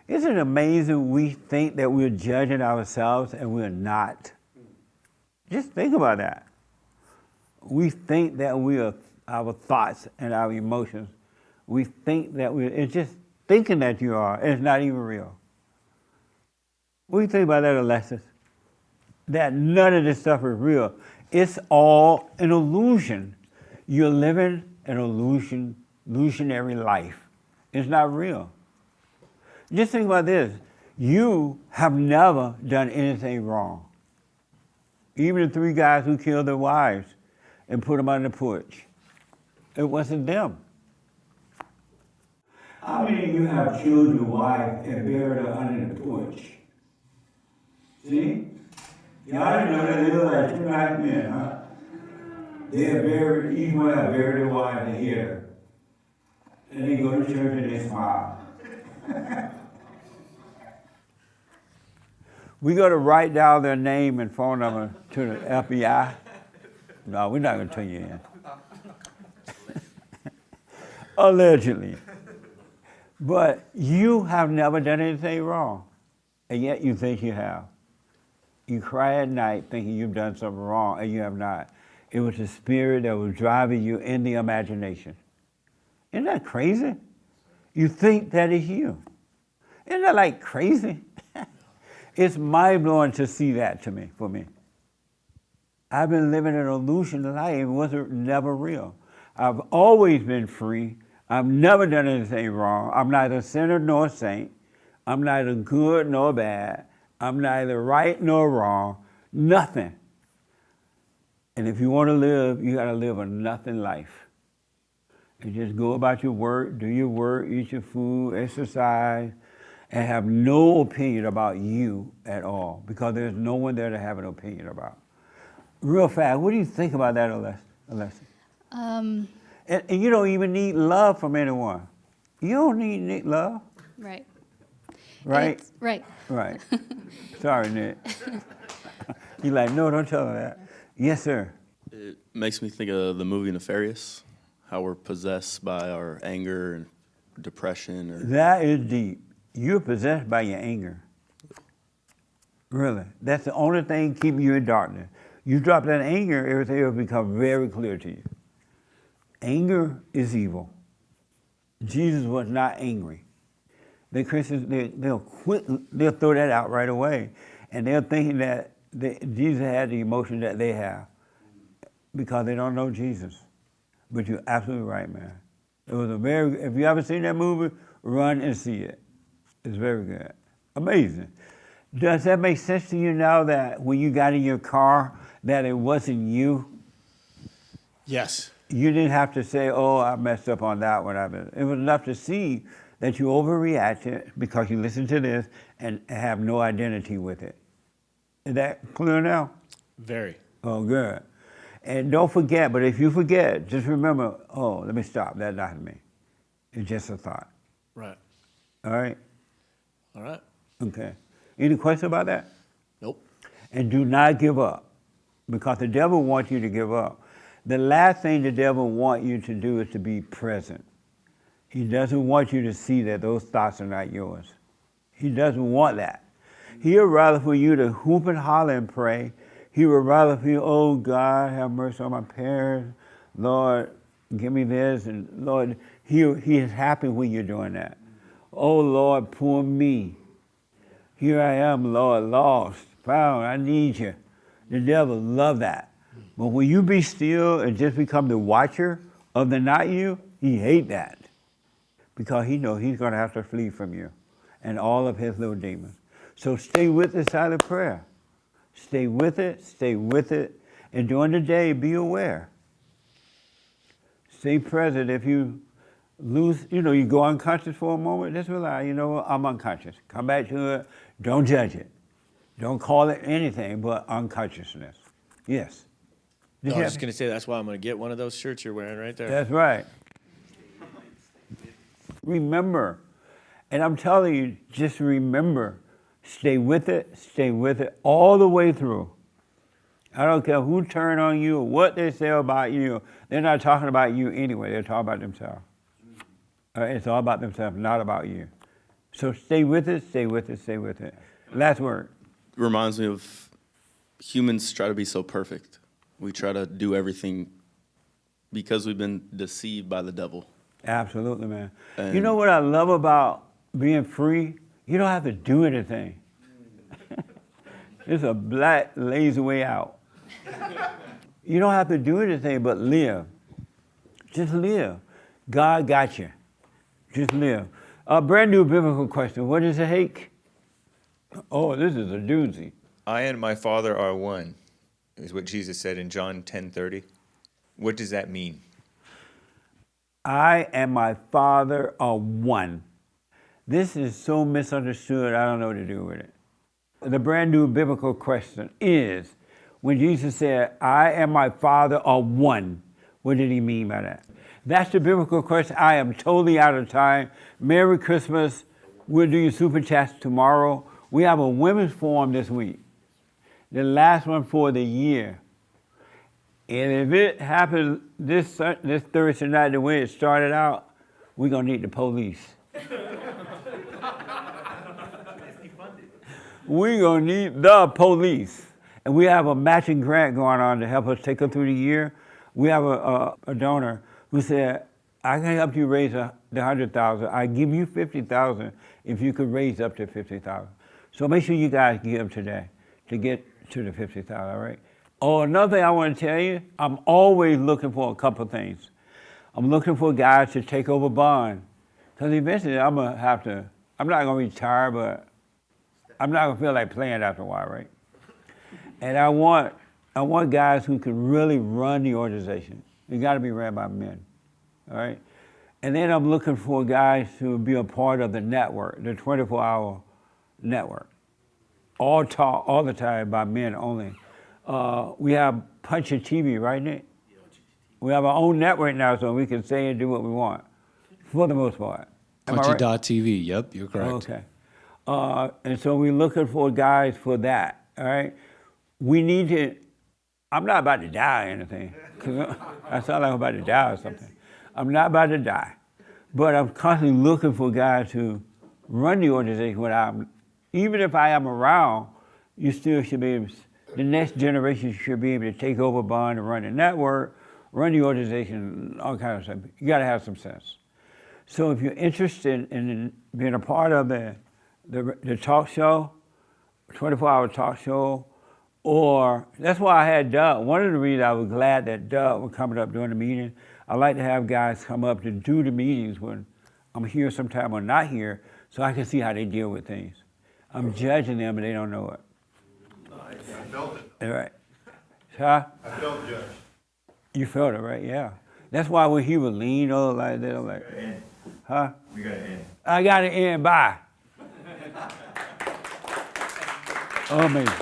Isn't it amazing we think that we're judging ourselves and we're not? Just think about that. We think that we are our thoughts and our emotions. We think that it's just thinking that you are, and it's not even real. What do you think about that, Alexis? That none of this stuff is real. It's all an illusion. You're living an illusionary life. It's not real. Just think about this. You have never done anything wrong. Even the 3 guys who killed their wives and put them on the porch. It wasn't them. How many of you have killed your wife and buried her under the porch? See? Y'all didn't know that. They look like 2 nice men, huh? They have buried, each one have buried their wife in here. And they go to church and they smile. We got to write down their name and phone number to the FBI. No, we're not going to turn you in. Allegedly. But you have never done anything wrong, and yet you think you have. You cry at night thinking you've done something wrong, and you have not. It was the spirit that was driving you in the imagination. Isn't that crazy? You think that is you. Isn't that like crazy? It's mind-blowing to see that for me. I've been living an illusion life. It wasn't never real. I've always been free. I've never done anything wrong. I'm neither sinner nor saint. I'm neither good nor bad. I'm neither right nor wrong. Nothing. And if you want to live, you got to live a nothing life. And just go about your work, do your work, eat your food, exercise, and have no opinion about you at all, because there's no one there to have an opinion about. Real fast, what do you think about that, Alessia? And you don't even need love from anyone. You don't need love. Right. Right? Right. Right. Sorry, Nick. You're like, no, don't tell her that. Yes, sir. It makes me think of the movie Nefarious, how we're possessed by our anger and depression. That is deep. You're possessed by your anger. Really. That's the only thing keeping you in darkness. You drop that anger, everything will become very clear to you. Anger is evil. Jesus was not angry. The Christians, they'll throw that out right away. And they're thinking that Jesus had the emotion that they have because they don't know Jesus. But you're absolutely right, man. It was if you haven't seen that movie, run and see it. It's very good. Amazing. Does that make sense to you now that when you got in your car, that it wasn't you? Yes. You didn't have to say, oh, I messed up on that one. It was enough to see that you overreacted because you listened to this and have no identity with it. Is that clear now? Very. Oh, good. And don't forget, but if you forget, just remember, oh, let me stop. That's not me. It's just a thought. Right. All right? All right. Okay. Any questions about that? Nope. And do not give up, because the devil wants you to give up. The last thing the devil wants you to do is to be present. He doesn't want you to see that those thoughts are not yours. He doesn't want that. He would rather for you to hoop and holler and pray. He would rather for you, oh God, have mercy on my parents. Lord, give me this. And Lord, he is happy when you're doing that. Oh Lord, poor me. Here I am, Lord, lost, found, I need you. The devil loves that. But when you be still and just become the watcher of the not you, he hates that. Because he knows he's going to have to flee from you and all of his little demons. So stay with the silent prayer. Stay with it, and during the day, be aware. Stay present. If you lose, you go unconscious for a moment, just realize, I'm unconscious. Come back to it. Don't judge it. Don't call it anything but unconsciousness. Yes. No, I was just going to say, that's why I'm going to get one of those shirts you're wearing right there. That's right. Remember, and I'm telling you, just remember, stay with it all the way through. I don't care who turned on you or what they say about you. They're not talking about you anyway. They're talking about themselves. It's all about themselves, not about you. So stay with it, stay with it, stay with it. Last word. Reminds me of humans try to be so perfect. We try to do everything because we've been deceived by the devil. Absolutely, man. You And- know what I love about being free? You don't have to do anything. It's a black, lazy way out. You don't have to do anything but live. Just live. God got you. Just live. A brand new biblical question. What is a hake? Oh, this is a doozy. I and my Father are one, is what Jesus said in John 10:30. What does that mean? I and my Father are one. This is so misunderstood, I don't know what to do with it. The brand new biblical question is, when Jesus said, I and my Father are one, what did he mean by that? That's the biblical question. I am totally out of time. Merry Christmas. We'll do your super chats tomorrow. We have a women's forum this week, the last one for the year. And if it happens this Thursday night the way it started out, we're going to need the police. We're going to need the police. And we have a matching grant going on to help us take us through the year. We have a donor who said, I can help you raise the 100,000. I give you 50,000 if you could raise up to 50,000. So make sure you guys give today to get to the 50,000, all right? Oh, another thing I want to tell you, I'm always looking for a couple things. I'm looking for guys to take over bond. Because eventually I'm not going to retire, but I'm not going to feel like playing after a while, right? And I want guys who can really run the organization. You got to be ran by men, all right? And then I'm looking for guys to be a part of the network, the 24-hour network. All taught all the time by men only. We have Punchy TV, right, Nick? We have our own network now, so we can say and do what we want, for the most part. Am I right? Punchy.tv, yep, you're correct. Okay. And so we're looking for guys for that, all right? We need to, I'm not about to die or anything, because I sound like I'm about to die or something. I'm not about to die, but I'm constantly looking for guys who run the organization without, even if I am around, you still should be able, the next generation should be able to take over bond and run the network, run the organization, all kinds of stuff. You gotta have some sense. So if you're interested in being a part of the talk show, 24-hour talk show, or that's why I had Doug. One of the reasons I was glad that Doug was coming up during the meeting. I like to have guys come up to do the meetings when I'm here sometime or not here, so I can see how they deal with things. I'm judging them and they don't know it. I felt it. All right. Huh? I felt judged. You felt it, right? Yeah. That's why when he would lean over like that, I'm like, huh? We got to end. I got to end. Bye. Amazing.